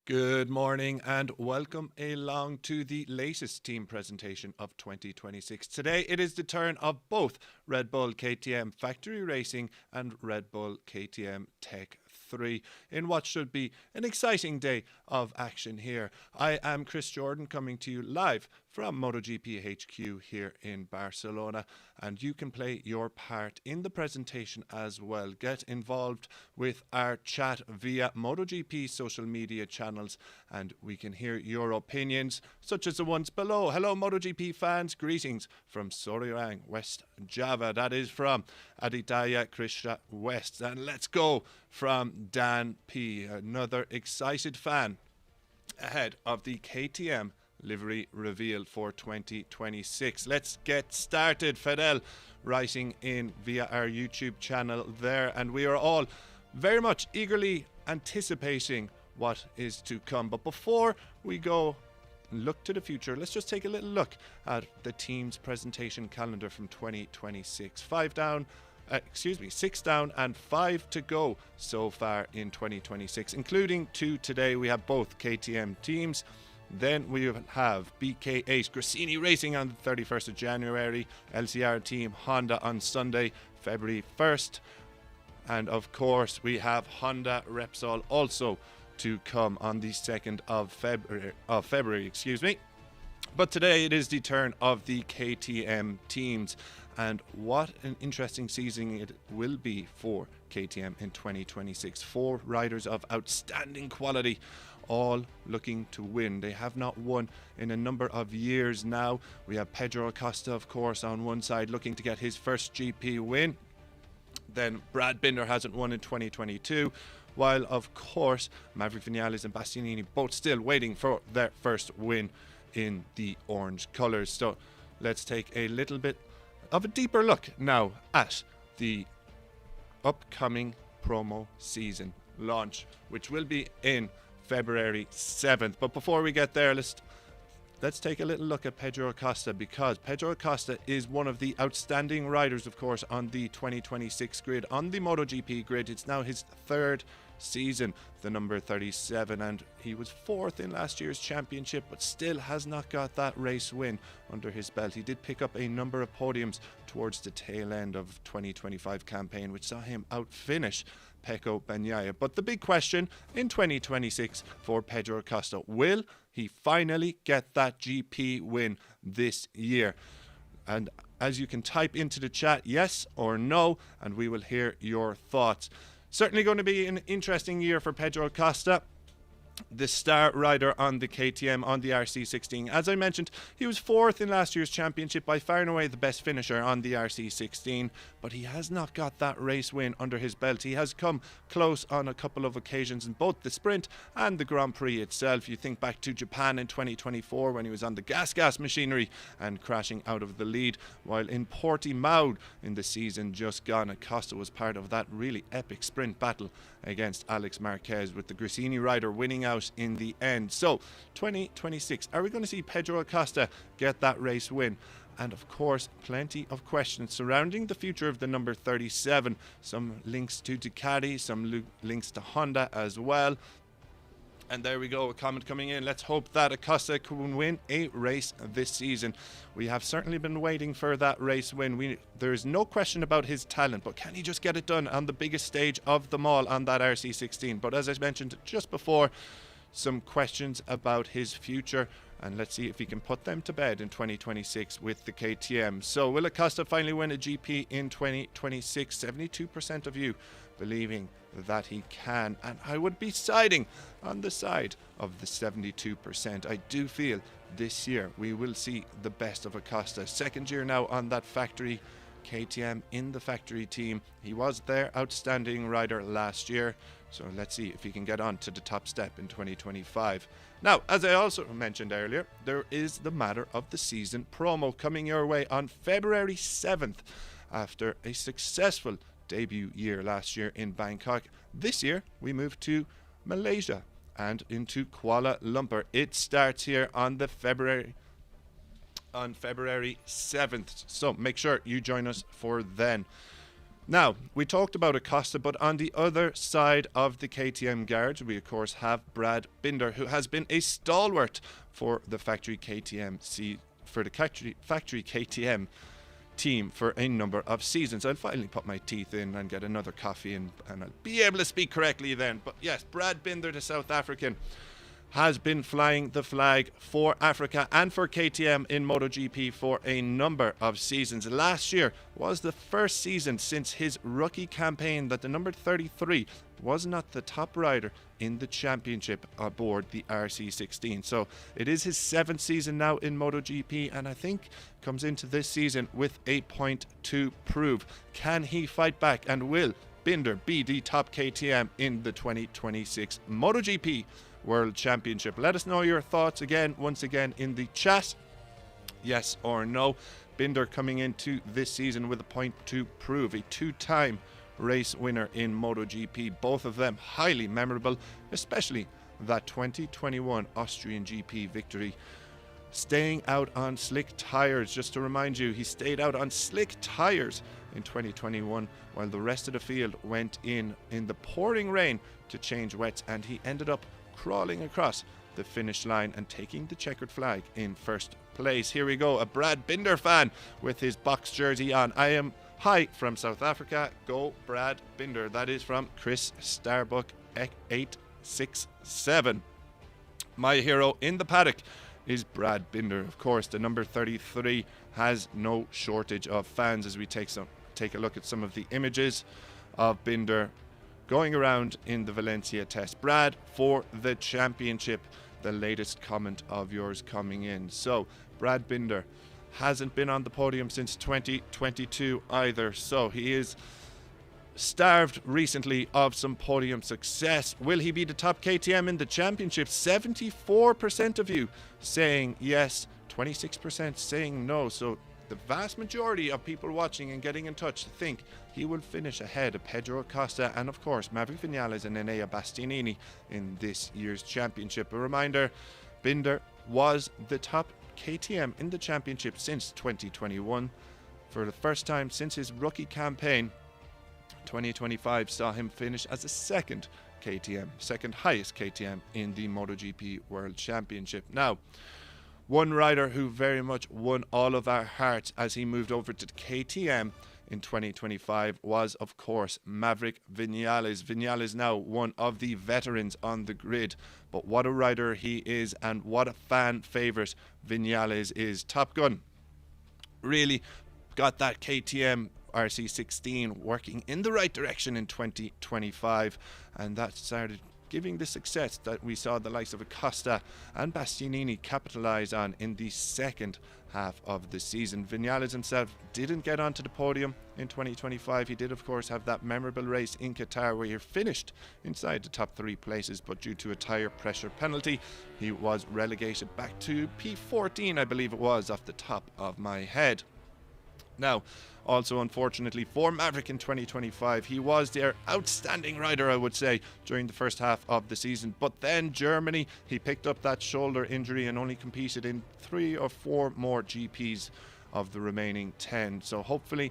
Good morning and welcome along to the latest team presentation of 2026. Today it is the turn of both Red Bull KTM Factory Racing and Red Bull KTM Tech3 in what should be an exciting day of action here. I am Chris Jordan coming to you live from MotoGP HQ here in Barcelona, and you can play your part in the presentation as well. Get involved with our chat via MotoGP social media channels and we can hear your opinions, such as the ones below. Hello MotoGP fans, greetings from Sorayang, West Java. That is from Aditya Krishna West. And let's go from Dan P, another excited fan ahead of the KTM livery reveal for 2026. Let's get started. Fidel writing in via our YouTube channel there, and we are all very much eagerly anticipating what is to come. But before we go look to the future, let's just take a little look at the team's presentation calendar from 2026. 6 down and 5 to go so far in 2026, including 2 today. We have both KTM teams. Then we have BK8 Gresini Racing on the 31st of January, LCR Team Honda on Sunday, February 1st. And of course, we have Honda Repsol also to come on the 2nd of February. But today it is the turn of the KTM teams. And what an interesting season it will be for KTM in 2026. 4 riders of outstanding quality, all looking to win. They have not won in a number of years now. We have Pedro Acosta, of course, on one side, looking to get his first GP win. Then Brad Binder hasn't won in 2022, while, of course, Maverick Vinales and Bastianini both still waiting for their first win in the orange colours. So let's take a little bit of a deeper look now at the upcoming promo season launch, which will be in February 7th. But before we get there, let's take a little look at Pedro Acosta, because Pedro Acosta is one of the outstanding riders, of course, on the 2026 grid, on the MotoGP grid. It's now his 3rd season, the number 37, and he was 4th in last year's championship, but still has not got that race win under his belt. He did pick up a number of podiums towards the tail end of 2025 campaign, which saw him outfinish Pecco Bagnaia. But the big question in 2026 for Pedro Acosta, will he finally get that GP win this year? And as you can type into the chat, yes or no, and we will hear your thoughts. Certainly going to be an interesting year for Pedro Acosta, the star rider on the KTM, on the RC16. As I mentioned, he was 4th in last year's championship, by far and away the best finisher on the RC16, but he has not got that race win under his belt. He has come close on a couple of occasions in both the sprint and the Grand Prix itself. You think back to Japan in 2024 when he was on the gas machinery and crashing out of the lead, while in Portimao in the season just gone, Acosta was part of that really epic sprint battle against Alex Marquez, with the Gresini rider winning out in the end. So 2026, are we going to see Pedro Acosta get that race win? And of course, plenty of questions surrounding the future of the number 37. Some links to Ducati, some links to Honda as well. And there we go, a comment coming in. Let's hope that Acosta can win a race this season. We have certainly been waiting for that race win. There's no question about his talent, but can he just get it done on the biggest stage of them all, on that RC16? But as I mentioned just before, some questions about his future, and let's see if he can put them to bed in 2026 with the KTM. So will Acosta finally win a GP in 2026? 72% of you believing that he can, and I would be siding on the side of the 72%. I do feel this year we will see the best of Acosta. 2nd year now on that factory KTM, in the factory team. He was their outstanding rider last year, so let's see if he can get on to the top step in 2025. Now, as I also mentioned earlier, there is the matter of the season promo coming your way on February 7th. After a successful debut year last year in Bangkok, this year we move to Malaysia and into Kuala Lumpur. It starts here on February 7th, so make sure you join us for then. Now, we talked about Acosta, but on the other side of the KTM garage, we of course have Brad Binder, who has been a stalwart for the factory factory KTM team for a number of seasons. I'll finally put my teeth in and get another coffee and I'll be able to speak correctly then. But yes, Brad Binder, the South African, has been flying the flag for Africa and for KTM in MotoGP for a number of seasons. Last year was the first season since his rookie campaign that the number 33 was not the top rider in the championship aboard the RC16. So it is his 7th season now in MotoGP, and I think comes into this season with a point to prove. Can he fight back, and will Binder be the top KTM in the 2026 MotoGP World Championship? Let us know your thoughts once again in the chat. Yes or no? Binder coming into this season with a point to prove, a 2-time race winner in MotoGP, both of them highly memorable, especially that 2021 Austrian GP victory. Staying out on slick tires, just to remind you, he stayed out on slick tires in 2021 while the rest of the field went in the pouring rain to change wets, and he ended up crawling across the finish line and taking the checkered flag in first place. Here we go, a Brad Binder fan with his box jersey on. I am hi from South Africa, go Brad Binder. That is from Chris Starbuck 867. My hero in the paddock is Brad Binder. Of course, the number 33 has no shortage of fans as we take a look at some of the images of Binder going around in the Valencia test. Brad, for the championship, the latest comment of yours coming in. So, Brad Binder hasn't been on the podium since 2022 either, so he is starved recently of some podium success. Will he be the top KTM in the championship? 74% of you saying yes, 26% saying no. So the vast majority of people watching and getting in touch think he will finish ahead of Pedro Acosta and of course Maverick Vinales and Enea Bastianini in this year's championship. A reminder, Binder was the top KTM in the championship since 2021. For the first time since his rookie campaign, 2025 saw him finish as the second highest KTM in the MotoGP World Championship. Now, one rider who very much won all of our hearts as he moved over to KTM in 2025 was, of course, Maverick Vinales. Vinales now one of the veterans on the grid, but what a rider he is and what a fan favourite Vinales is. Top Gun really got that KTM RC16 working in the right direction in 2025, and that started giving the success that we saw the likes of Acosta and Bastianini capitalise on in the second half of the season. Vinales himself didn't get onto the podium in 2025. He did, of course, have that memorable race in Qatar where he finished inside the top 3 places, but due to a tyre pressure penalty, he was relegated back to P14, I believe it was, off the top of my head. Now, also unfortunately for Maverick in 2025, he was their outstanding rider, I would say, during the first half of the season. But then Germany, he picked up that shoulder injury and only competed in 3 or 4 more GPs of the remaining 10. So hopefully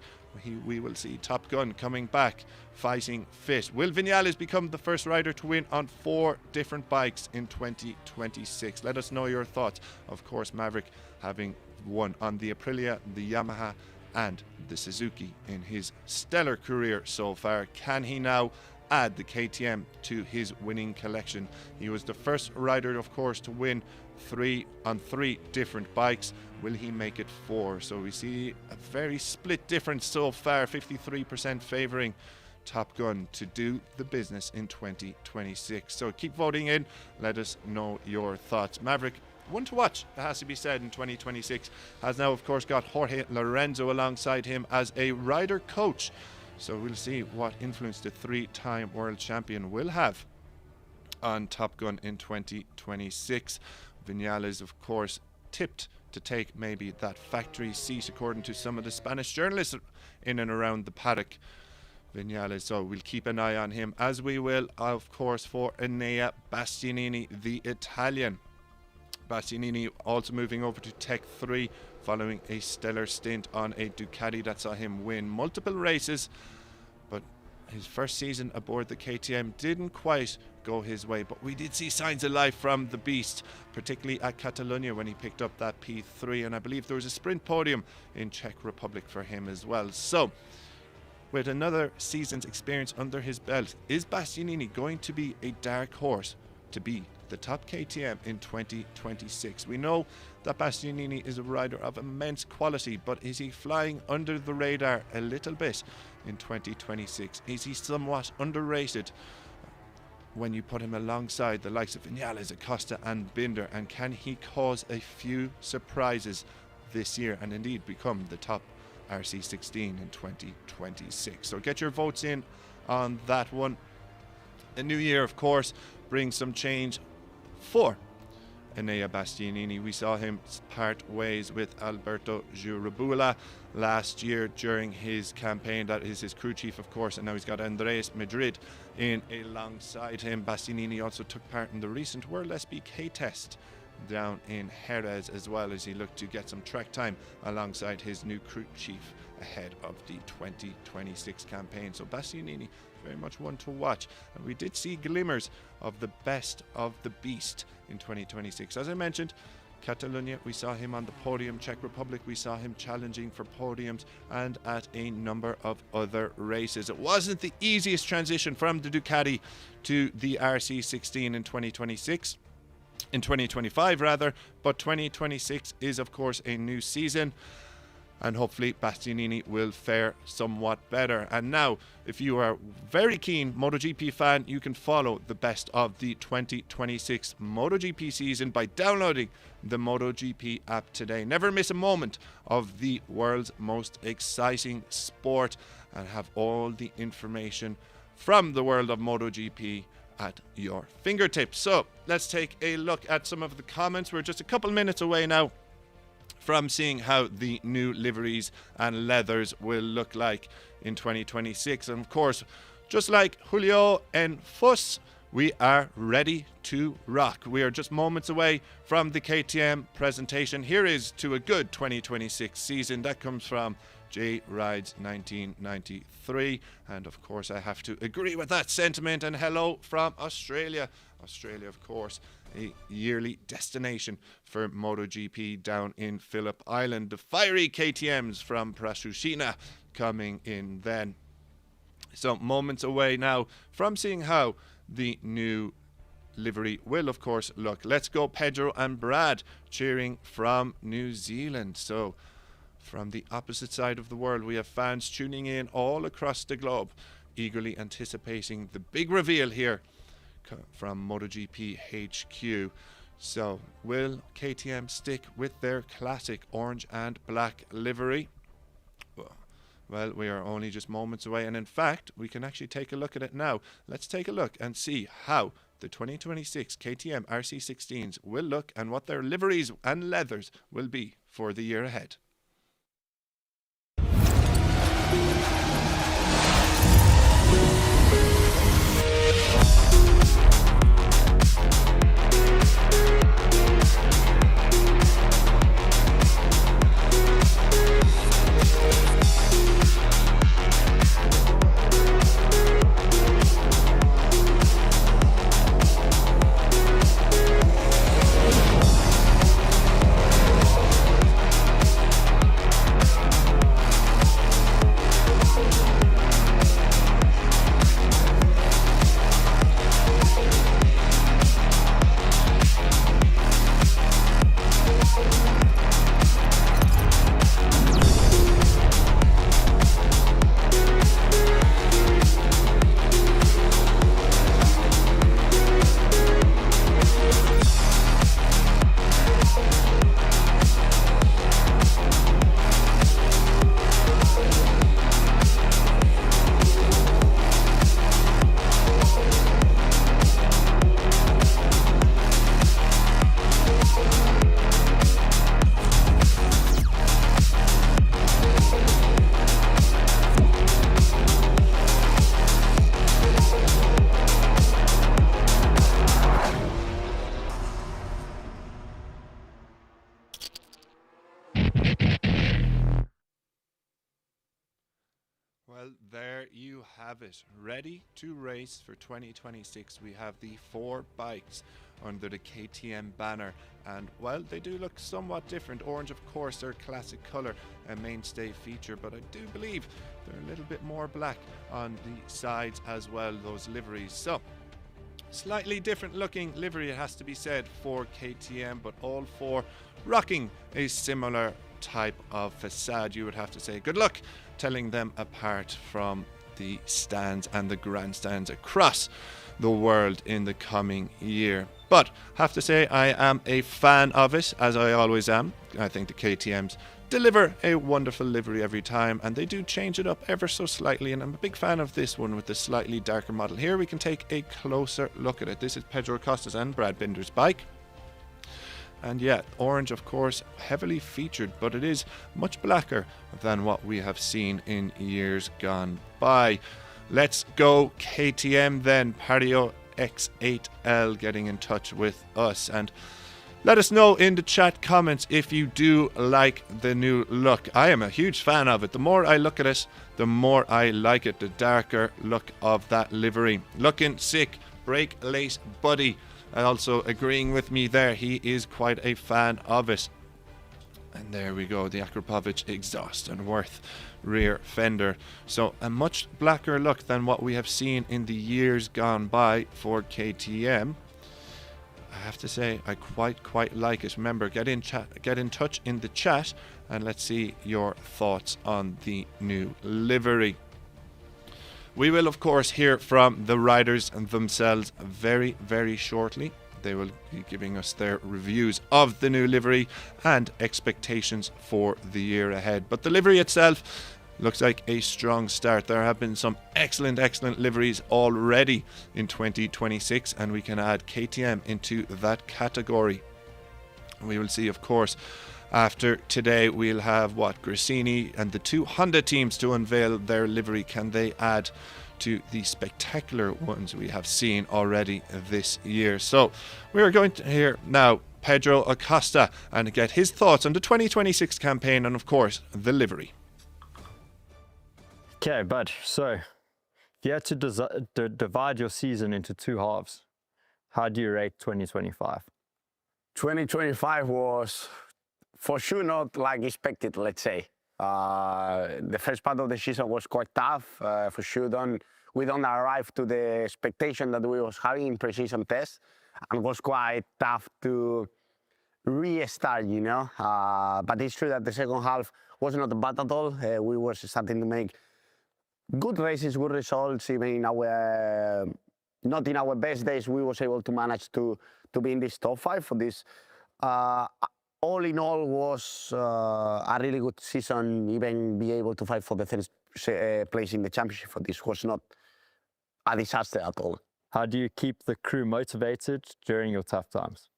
we will see Top Gun coming back, fighting fit. Will Vinales become the first rider to win on 4 different bikes in 2026? Let us know your thoughts. Of course, Maverick having won on the Aprilia, the Yamaha, and the Suzuki in his stellar career so far. Can he now add the KTM to his winning collection? He was the first rider, of course, to win 3 on 3 different bikes. Will he make it 4? So we see a very split difference so far, 53% favouring Top Gun to do the business in 2026. So keep voting in. Let us know your thoughts. Maverick, one to watch, it has to be said, in 2026, has now of course got Jorge Lorenzo alongside him as a rider coach, so we'll see what influence the 3-time world champion will have on Top Gun in 2026. Vinales, of course, tipped to take maybe that factory seat according to some of the Spanish journalists in and around the paddock. Vinales, so we'll keep an eye on him, as we will of course for Enea Bastianini, the Italian. Bastianini also moving over to Tech3 following a stellar stint on a Ducati that saw him win multiple races but his first season aboard the KTM didn't quite go his way, but we did see signs of life from the beast, particularly at Catalonia when he picked up that P3, and I believe there was a sprint podium in Czech Republic for him as well. So with another season's experience under his belt, is Bastianini going to be a dark horse to be the top KTM in 2026? We know that Bastianini is a rider of immense quality, but is he flying under the radar a little bit in 2026? Is he somewhat underrated when you put him alongside the likes of Vinales, Acosta and Binder, and can he cause a few surprises this year and indeed become the top RC16 in 2026? So get your votes in on that one. A new year, of course, brings some change for Enea Bastianini. We saw him part ways with Alberto Giurabula last year during his campaign. That is his crew chief, of course, and now he's got Andreas Madrid in alongside him. Bastianini also took part in the recent World SBK test down in Jerez, as well as he looked to get some track time alongside his new crew chief ahead of the 2026 campaign. So Bastianini, very much one to watch, and we did see glimmers of the best of the beast in 2026. As I mentioned, Catalonia, we saw him on the podium. Czech Republic, we saw him challenging for podiums, and at a number of other races. It wasn't the easiest transition from the Ducati to the RC16 in 2025 rather, but 2026 is of course a new season, and hopefully Bastianini will fare somewhat better. And now, if you are very keen MotoGP fan, you can follow the best of the 2026 MotoGP season by downloading the MotoGP app today. Never miss a moment of the world's most exciting sport, and have all the information from the world of MotoGP at your fingertips. So let's take a look at some of the comments. We're just a couple minutes away now from seeing how the new liveries and leathers will look like in 2026. And of course, just like Julio and Fuss, we are ready to rock. We are just moments away from the KTM presentation. Here is to a good 2026 season. That comes from J Rides 1993, and of course I have to agree with that sentiment. And hello from Australia. Australia, of course, a yearly destination for MotoGP down in Phillip Island. The fiery KTMs from Prasushina coming in then. So moments away now from seeing how the new livery will of course look. Let's go Pedro and Brad cheering from New Zealand. So from the opposite side of the world, we have fans tuning in all across the globe, eagerly anticipating the big reveal here from MotoGP HQ. So will KTM stick with their classic orange and black livery? Well, we are only just moments away, and in fact we can actually take a look at it now. Let's take a look and see how the 2026 KTM RC16s will look and what their liveries and leathers will be for the year ahead. Well, there you have it. Ready to race for 2026. We have the 4 bikes under the KTM banner, and well, they do look somewhat different. Orange, of course, their classic colour and mainstay feature, but I do believe they're a little bit more black on the sides as well, those liveries. So, slightly different looking livery, it has to be said, for KTM, but all 4 rocking a similar type of facade, you would have to say. Good luck telling them apart from the stands and the grandstands across the world in the coming year. But have to say, I am a fan of it, as I always am. I think the KTMs deliver a wonderful livery every time, and they do change it up ever so slightly, and I'm a big fan of this one with the slightly darker model. Here we can take a closer look at it. This is Pedro Acosta's and Brad Binder's bike. And yeah, orange, of course, heavily featured, but it is much blacker than what we have seen in years gone by. Let's go KTM then. Pedro X8L getting in touch with us, and let us know in the chat comments if you do like the new look. I am a huge fan of it. The more I look at it, the more I like it. The darker look of that livery. Looking sick. Brake lace buddy also agreeing with me there. He is quite a fan of it. And there we go, the Akrapovic exhaust and Worth rear fender. So a much blacker look than what we have seen in the years gone by for KTM. I have to say, I quite like it. Remember, get in touch in the chat, and let's see your thoughts on the new livery. We will, of course, hear from the riders themselves very, very shortly. They will be giving us their reviews of the new livery and expectations for the year ahead. But the livery itself looks like a strong start. There have been some excellent liveries already in 2026, and we can add KTM into that category. We will see, of course, after today we'll have Grassini and the 2 Honda teams to unveil their livery. Can they add to the spectacular ones we have seen already this year? So we are going to hear now Pedro Acosta and get his thoughts on the 2026 campaign and, of course, the livery. Okay, Bud, so if you had to divide your season into 2 halves, how do you rate 2025? 2025 was for sure not like expected, let's say. The first part of the season was quite tough. For sure, we don't arrive to the expectation that we was having in pre-season tests, and was quite tough to restart, you know. But it's true that the second half was not bad at all. We were starting to make good races, good results. Even in our not in our best days, we was able to manage to be in this top 5 for this. All in all, was a really good season. Even be able to fight for the 3rd place in the championship for this was not a disaster at all. How do you keep the crew motivated during your tough times?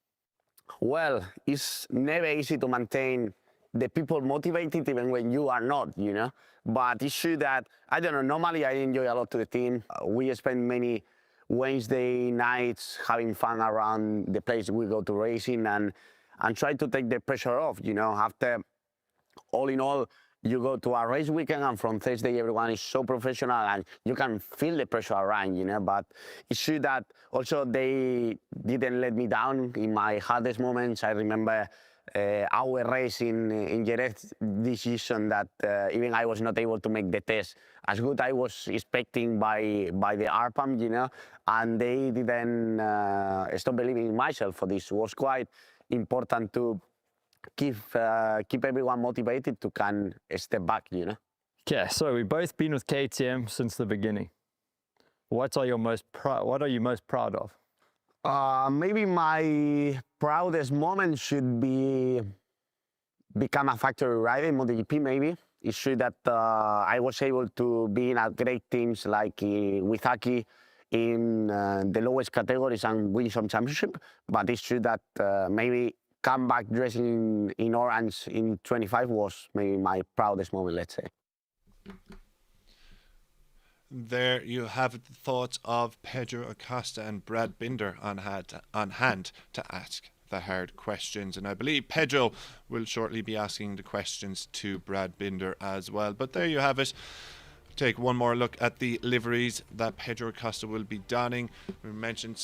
Well, it's never easy to maintain the people motivated even when you are not, you know. But it's true that, I don't know, normally I enjoy a lot to the team. We spend many Wednesday nights having fun around the place we go to racing, and try to take the pressure off, you know. After, all in all, you go to a race weekend, and from Thursday everyone is so professional and you can feel the pressure around, you know. But it's true that also they didn't let me down in my hardest moments. I remember our race in Jerez this season that even I was not able to make the test as good I was expecting by the RPAM, you know. And they didn't stop believing in myself for this. It was quite important to keep everyone motivated to can step back, you know. Okay, so we've both been with KTM since the beginning. What are you most proud of? Maybe my proudest moment should be become a factory rider in MotoGP. Maybe it's true that I was able to be in a great teams like with Aki in the lowest categories and win some championship. But it's true that maybe come back dressing in orange in 25 was maybe my proudest moment, let's say. There you have the thoughts of Pedro Acosta and Brad Binder on hand to ask the hard questions. And I believe Pedro will shortly be asking the questions to Brad Binder as well. But there you have it. take one more look at the liveries that Pedro Acosta will be donning. We mentioned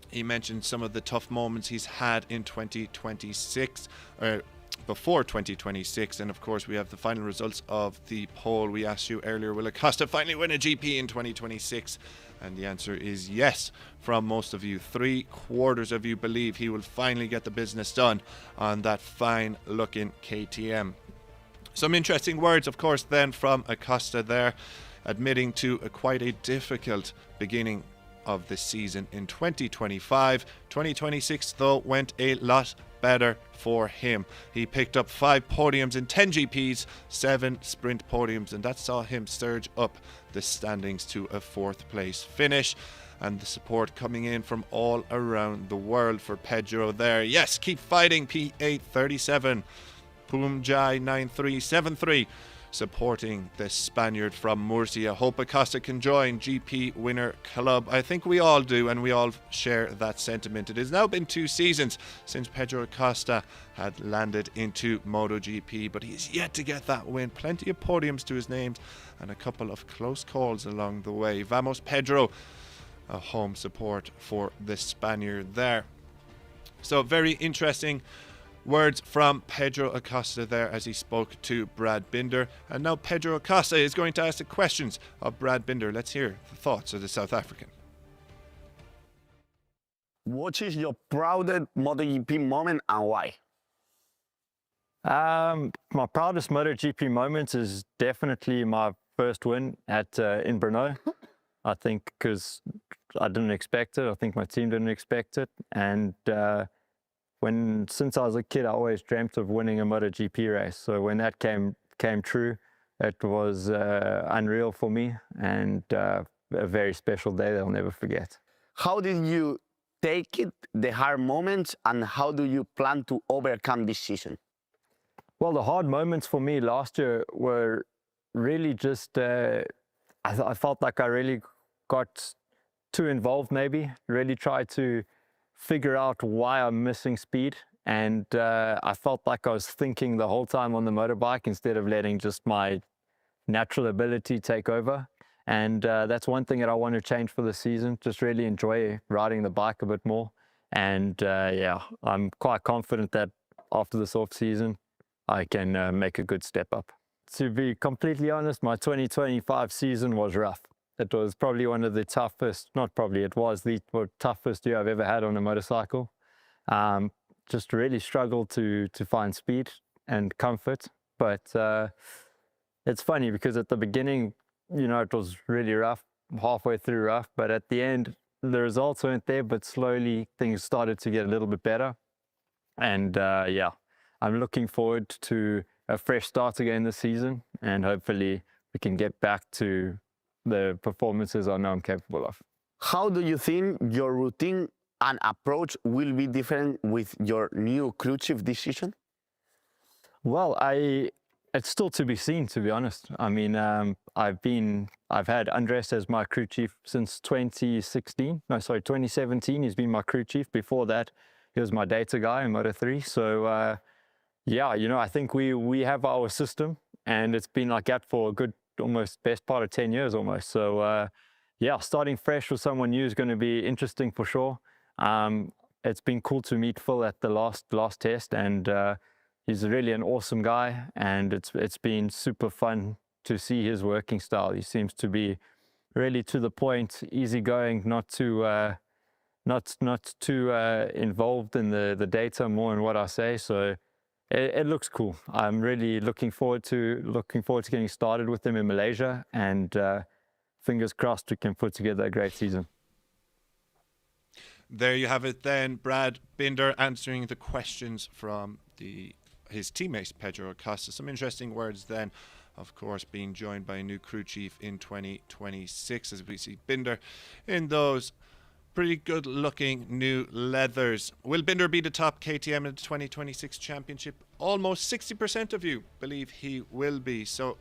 he mentioned some of the tough moments he's had in 2026, or before 2026, and of course we have the final results of the poll. We asked you earlier, will Acosta finally win a GP in 2026? And the answer is yes from most of you. 3/4 of you believe he will finally get the business done on that fine looking KTM. Some interesting words, of course, then from Acosta there, admitting to quite a difficult beginning of the season in 2025. 2026, though, went a lot better for him. He picked up 5 podiums in 10 GPs, 7 sprint podiums, and that saw him surge up the standings to a 4th place finish. And the support coming in from all around the world for Pedro there. Yes, keep fighting, P837, Pumjai 9373. Supporting the Spaniard from Murcia. Hope Acosta can join GP winner club. I think we all do, and we all share that sentiment. It has now been 2 seasons since Pedro Acosta had landed into MotoGP, but he's yet to get that win. Plenty of podiums to his name and a couple of close calls along the way. Vamos Pedro, a home support for the Spaniard there. So very interesting words from Pedro Acosta there as he spoke to Brad Binder. And now Pedro Acosta is going to ask the questions of Brad Binder. Let's hear the thoughts of the South African. What is your proudest MotoGP moment and why? My proudest MotoGP moment is definitely my first win at in Brno. I think because I didn't expect it. I think my team didn't expect it. And since I was a kid, I always dreamt of winning a MotoGP race. So when that came true, it was unreal for me, and a very special day that I'll never forget. How did you take it, the hard moments, and how do you plan to overcome this season? Well, the hard moments for me last year were really just, I felt like I really got too involved maybe, really tried to figure out why I'm missing speed, and I felt like I was thinking the whole time on the motorbike instead of letting just my natural ability take over. And that's one thing that I want to change for the season, just really enjoy riding the bike a bit more. And yeah, I'm quite confident that after this off season I can make a good step up. To be completely honest, my 2025 season was rough. It was probably one of the toughest, not probably, it was the toughest year I've ever had on a motorcycle. Just really struggled to find speed and comfort. But it's funny because at the beginning, you know, it was really rough, halfway through rough. But at the end, the results weren't there, but slowly things started to get a little bit better. And yeah, I'm looking forward to a fresh start again this season. And hopefully we can get back to the performances I know I'm capable of. How do you think your routine and approach will be different with your new crew chief this season? Well, it's still to be seen, to be honest. I mean, I've had Andres as my crew chief since 2017. He's been my crew chief. Before that, he was my data guy in Moto3. So yeah, you know, I think we have our system, and it's been like that for a good, almost best part of 10 years almost. So yeah, starting fresh with someone new is going to be interesting for sure. It's been cool to meet Phil at the last test, and he's really an awesome guy, and it's been super fun to see his working style. He seems to be really to the point, easygoing, not too involved in the data, more in what I say. So it looks cool. I'm really looking forward to getting started with him in Malaysia, and fingers crossed we can put together a great season. There you have it then, Brad Binder answering the questions from his teammate Pedro Acosta. Some interesting words then, of course, being joined by a new crew chief in 2026 as we see Binder in those pretty good looking new leathers. Will Binder be the top KTM in the 2026 championship? Almost 60% of you believe he will be. So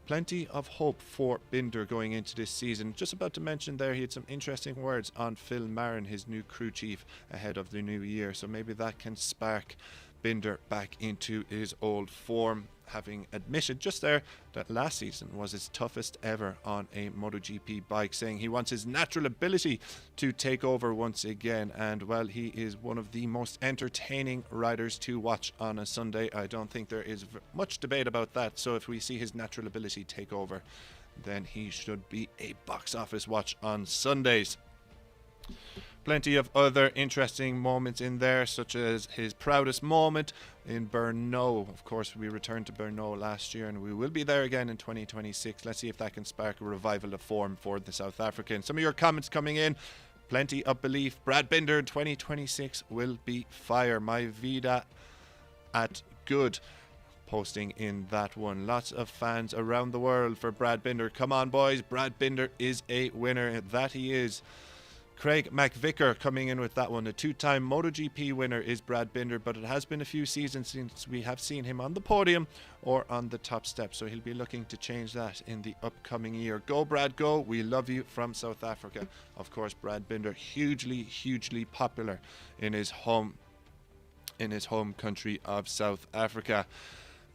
plenty of hope for Binder going into this season. Just about to mention there, he had some interesting words on Phil Marin, his new crew chief, ahead of the new year. So maybe that can spark Binder back into his old form. having admitted just there that last season was his toughest ever on a MotoGP bike, saying he wants his natural ability to take over once again. And well, he is one of the most entertaining riders to watch on a Sunday. I don't think there is much debate about that. So if we see his natural ability take over, then he should be a box office watch on Sundays. Plenty of other interesting moments in there, such as his proudest moment in Brno. Of course, we returned to Brno last year, and we will be there again in 2026. Let's see if that can spark a revival of form for the South African. Some of your comments coming in. Plenty of belief. Brad Binder in 2026 will be fire. My vida at good. Posting in that one. Lots of fans around the world for Brad Binder. Come on, boys. Brad Binder is a winner. That he is. Craig McVicker coming in with that one. A two-time MotoGP winner is Brad Binder, but it has been a few seasons since we have seen him on the podium or on the top step, so he'll be looking to change that in the upcoming year. Go, Brad, go. We love you from South Africa. Of course, Brad Binder, hugely popular in his home country of South Africa.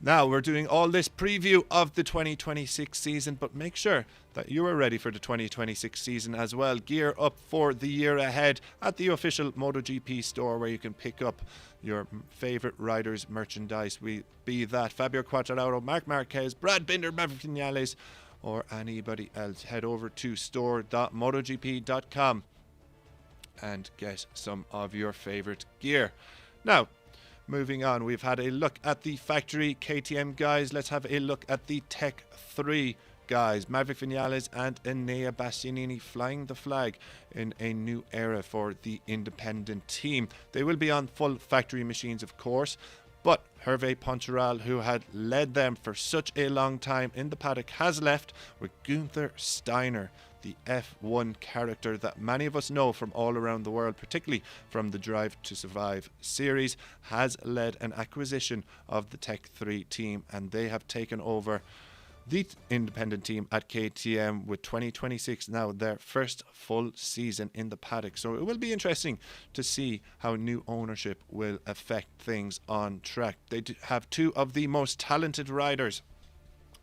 Now, we're doing all this preview of the 2026 season, but make sure that you are ready for the 2026 season as well. Gear up for the year ahead at the official MotoGP store, where you can pick up your favorite riders' merchandise. Be that Fabio Quartararo, Marc Marquez, Brad Binder, Maverick Vinales, or anybody else. Head over to store.motogp.com and get some of your favorite gear. Now, moving on, we've had a look at the factory KTM guys. Let's have a look at the Tech3 guys. Maverick Vinales and Enea Bastianini flying the flag in a new era for the independent team. They will be on full factory machines, of course, but Hervé Poncharal, who had led them for such a long time in the paddock, has left with Gunther Steiner, the F1 character that many of us know from all around the world, particularly from the Drive to Survive series, has led an acquisition of the Tech3 team, and they have taken over the independent team at KTM with 2026 now their first full season in the paddock. So it will be interesting to see how new ownership will affect things on track. They have two of the most talented riders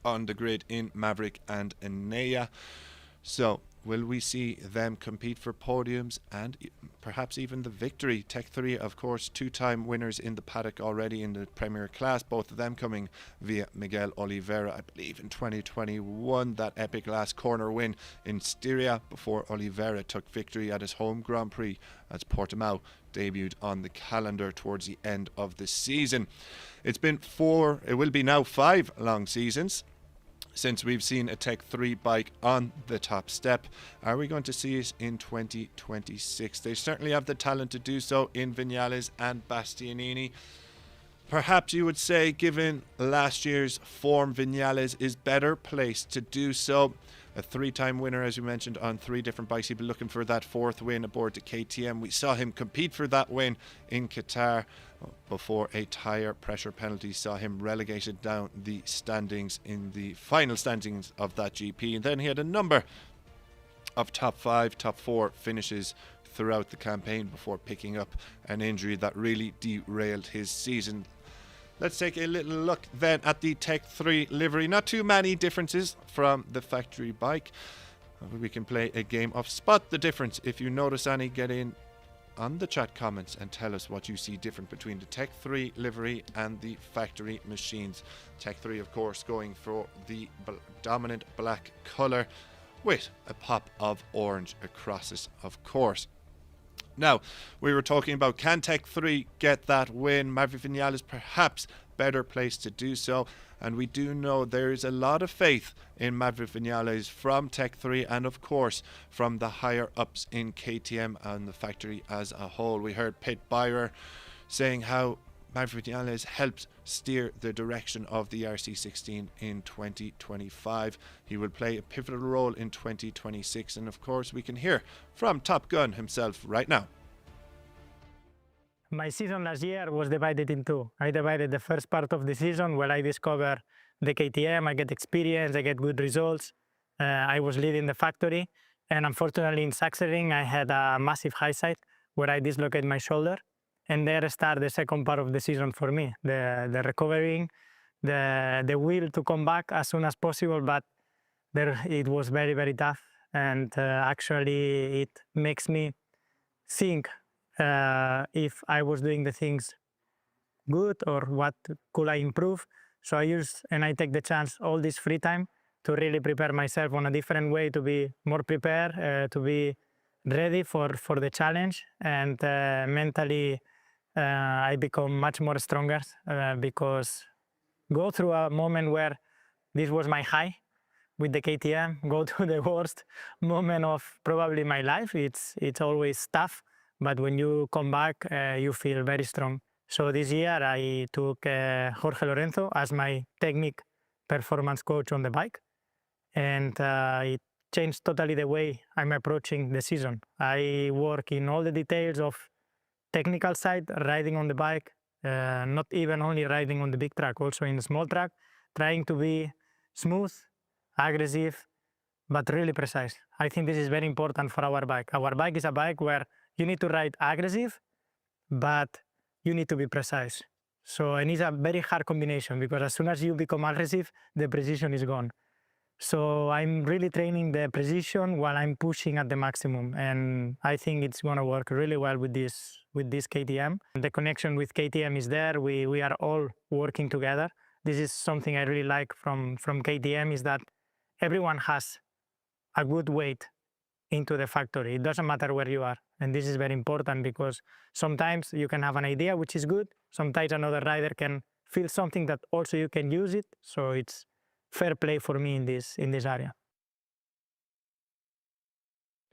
on the grid in Maverick and Enea. So, will we see them compete for podiums and perhaps even the victory? Tech3, of course, two-time winners in the paddock already in the Premier class, both of them coming via Miguel Oliveira, I believe in 2021, that epic last corner win in Styria before Oliveira took victory at his home Grand Prix as Portimao debuted on the calendar towards the end of the season. It will be now 5 long seasons since we've seen a Tech3 bike on the top step. Are we going to see it in 2026? They certainly have the talent to do so in Vinales and Bastianini. Perhaps you would say, given last year's form, Vinales is better placed to do so. A 3-time winner, as you mentioned, on 3 different bikes. He'd be looking for that 4th win aboard the KTM. We saw him compete for that win in Qatar before a tyre pressure penalty saw him relegated down the standings in the final standings of that GP. And then he had a number of top 5, top 4 finishes throughout the campaign before picking up an injury that really derailed his season. Let's take a little look then at the Tech3 livery. Not too many differences from the factory bike. We can play a game of Spot the Difference. If you notice any, get in on the chat comments and tell us what you see different between the Tech3 livery and the factory machines. Tech3, of course, going for the dominant black colour with a pop of orange across it, of course. Now, we were talking about, can Tech3 get that win? Maverick Vinales perhaps better placed to do so. And we do know there is a lot of faith in Maverick Vinales from Tech3 and, of course, from the higher-ups in KTM and the factory as a whole. We heard Pete Beirer saying how Maverick Vinales helped steer the direction of the RC16 in 2025. He will play a pivotal role in 2026, and of course we can hear from Top Gun himself right now. My season last year was divided in 2. I divided the first part of the season where I discovered the KTM, I get experience, I get good results. I was leading the factory, and unfortunately in Sachsenring I had a massive high side where I dislocated my shoulder. And there started the second part of the season for me, the recovering, the will to come back as soon as possible, but it was very, very tough. And actually, it makes me think if I was doing the things good or what could I improve. So I use and I take the chance all this free time to really prepare myself on a different way, to be more prepared, to be ready for the challenge, and mentally I become much more stronger because go through a moment where this was my high with the KTM, go to the worst moment of probably my life. It's always tough, but when you come back, you feel very strong. So this year I took Jorge Lorenzo as my technique performance coach on the bike, and it changed totally the way I'm approaching the season. I work in all the details of technical side, riding on the bike, not even only riding on the big track, also in the small track, trying to be smooth, aggressive, but really precise. I think this is very important for our bike. Our bike is a bike where you need to ride aggressive, but you need to be precise. So, and it's a very hard combination because as soon as you become aggressive, the precision is gone. So I'm really training the precision while I'm pushing at the maximum, and I think it's going to work really well with this KTM. The connection with KTM is there. We are all working together. This is something I really like from KTM, is that everyone has a good weight into the factory. It doesn't matter where you are, and this is very important because sometimes you can have an idea which is good. Sometimes another rider can feel something that also you can use it. So it's fair play for me in this area.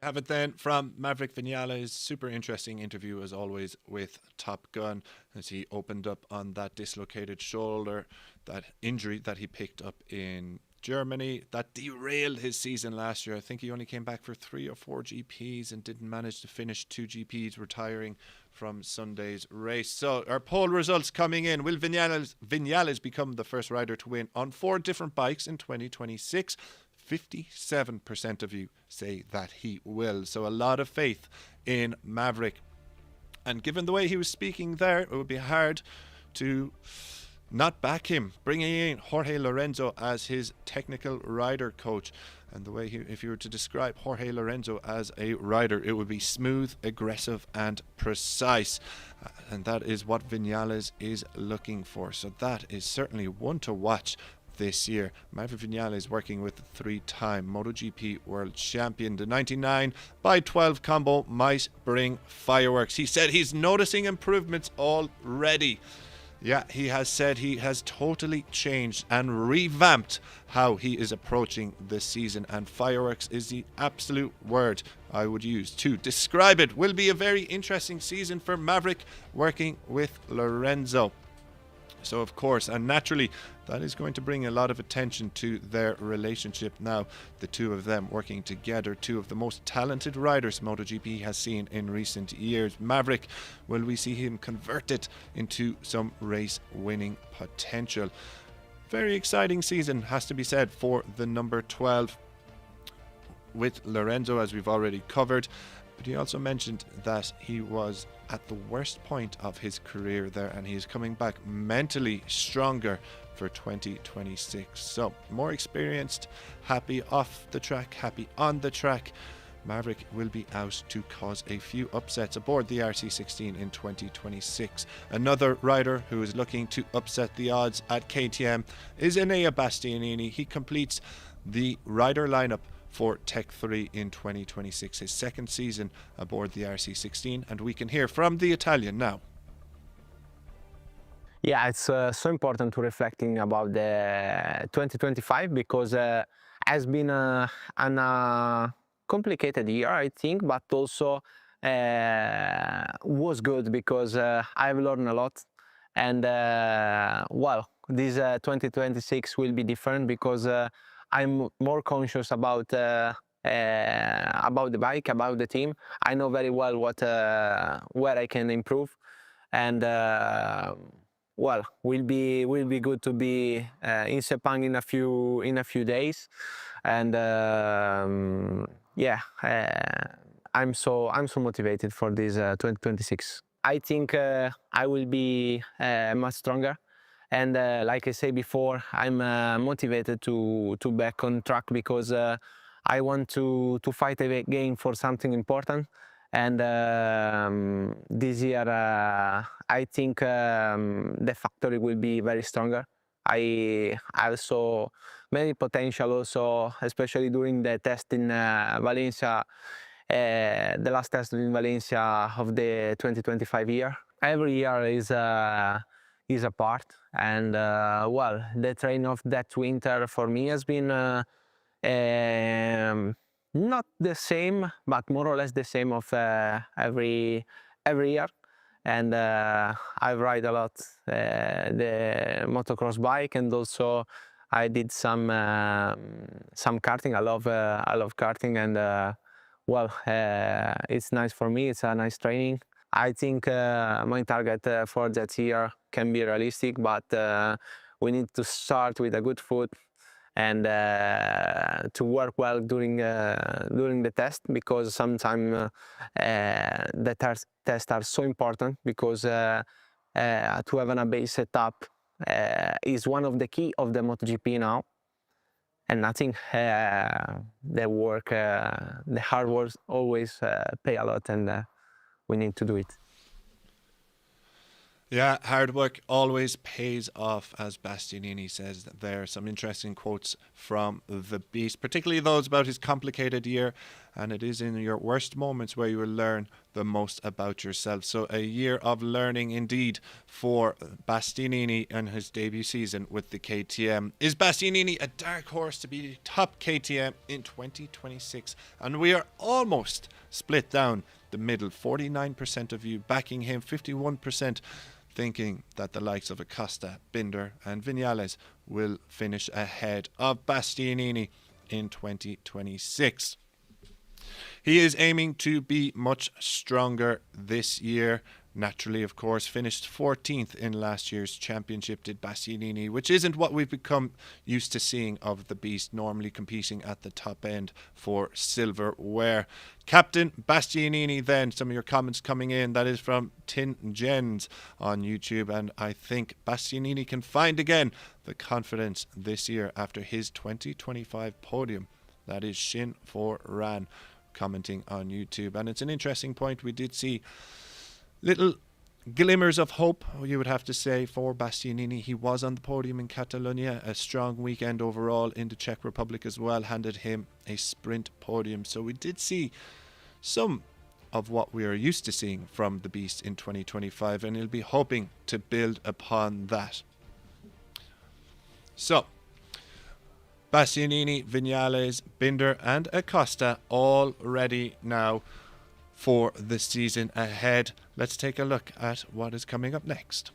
Have it then from Maverick Vinales. Super interesting interview as always with Top Gun as he opened up on that dislocated shoulder, that injury that he picked up in Germany that derailed his season last year. I think he only came back for 3 or 4 GPs and didn't manage to finish 2 GPs, retiring from Sunday's race. So our poll results coming in. Will Vinales become the first rider to win on 4 different bikes in 2026? 57% of you say that he will. So a lot of faith in Maverick. And given the way he was speaking there, it would be hard to not back him, bringing in Jorge Lorenzo as his technical rider coach. And the way if you were to describe Jorge Lorenzo as a rider, it would be smooth, aggressive and precise. And that is what Vinales is looking for. So that is certainly one to watch this year. Maverick Vinales working with the 3-time MotoGP world champion. The 99/12 combo might bring fireworks. He said he's noticing improvements already. Yeah, he has said he has totally changed and revamped how he is approaching this season, and fireworks is the absolute word I would use to describe it. Will be a very interesting season for Maverick working with Lorenzo. So of course, and naturally, that is going to bring a lot of attention to their relationship now. The two of them working together, two of the most talented riders MotoGP has seen in recent years. Maverick, will we see him convert it into some race winning potential? Very exciting season, has to be said, for the number 12 with Lorenzo, as we've already covered. But he also mentioned that he was at the worst point of his career there, and he is coming back mentally stronger for 2026. So more experienced, happy off the track, happy on the track. Maverick will be out to cause a few upsets aboard the RC16 in 2026. Another rider who is looking to upset the odds at KTM is Enea Bastianini. He completes the rider lineup for Tech3 in 2026, his second season aboard the RC16, and we can hear from the Italian now. Yeah, it's so important to reflecting about the 2025 because has been a complicated year, I think, but also was good because I've learned a lot, and well, this 2026 will be different because I'm more conscious about the bike, about the team. I know very well what where I can improve, and well, will be good to be in Sepang in a few days, and yeah, I'm so motivated for this 2026. I think I will be much stronger. And like I said before, I'm motivated to back on track because I want to fight again for something important. And this year, I think the factory will be very stronger. I also many potential also, especially during the test in Valencia, the last test in Valencia of the 2025 year. Every year is a part, and well, the train of that winter for me has been not the same, but more or less the same of every year. And I ride a lot the motocross bike, and also I did some karting. I love karting, and well, it's nice for me. It's a nice training. I think my target for that year can be realistic, but we need to start with a good foot and to work well during the test, because sometimes the tests are so important, because to have a base setup is one of the key of the MotoGP now. And I think the hard work always pay a lot, and we need to do it. Yeah, hard work always pays off, as Bastianini says. There are some interesting quotes from the Beast, particularly those about his complicated year. And it is in your worst moments where you will learn the most about yourself. So a year of learning indeed for Bastianini and his debut season with the KTM. Is Bastianini a dark horse to be top KTM in 2026? And we are almost split down the middle. 49% of you backing him, 51% thinking that the likes of Acosta, Binder and Vinales will finish ahead of Bastianini in 2026. He is aiming to be much stronger this year. Naturally, of course, finished 14th in last year's championship, did Bastianini, which isn't what we've become used to seeing of the Beast, normally competing at the top end for silverware. Captain Bastianini, then, some of your comments coming in. That is from Tin Gens on YouTube, and I think Bastianini can find again the confidence this year after his 2025 podium. That is Shin for Ran commenting on YouTube, and it's an interesting point. We did see little glimmers of hope, you would have to say, for Bastianini. He was on the podium in Catalonia, a strong weekend overall in the Czech Republic as well, handed him a sprint podium. So we did see some of what we are used to seeing from the Beast in 2025, and he'll be hoping to build upon that. So Bastianini, Vinales, Binder and Acosta all ready now for the season ahead. Let's take a look at what is coming up next.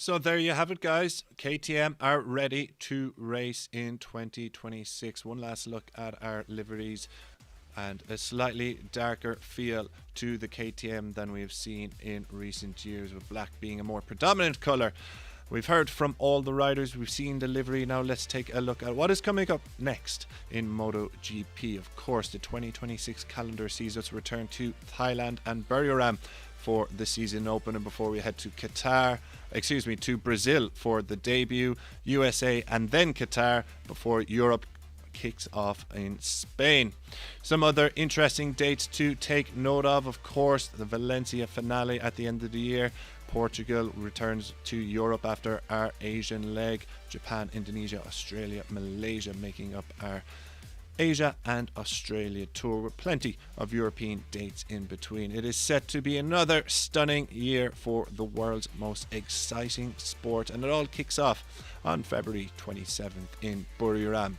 So there you have it, guys. KTM are ready to race in 2026. One last look at our liveries and a slightly darker feel to the KTM than we have seen in recent years, with black being a more predominant colour. We've heard from all the riders, we've seen the livery. Now let's take a look at what is coming up next in MotoGP. Of course, the 2026 calendar sees us return to Thailand and Buriram for the season opener before we head to Brazil for the debut, USA and then Qatar before Europe kicks off in Spain. Some other interesting dates to take note of course, the Valencia finale at the end of the year. Portugal returns to Europe after our Asian leg. Japan, Indonesia, Australia, Malaysia making up our Asia and Australia tour, with plenty of European dates in between. It is set to be another stunning year for the world's most exciting sport, and it all kicks off on February 27th in Buriram.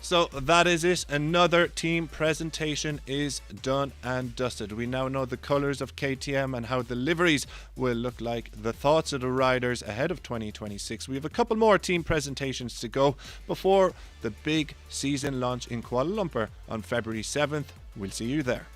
So that is it. Another team presentation is done and dusted. We now know the colours of KTM and how the liveries will look like, the thoughts of the riders ahead of 2026. We have a couple more team presentations to go before the big season launch in Kuala Lumpur on February 7th. We'll see you there.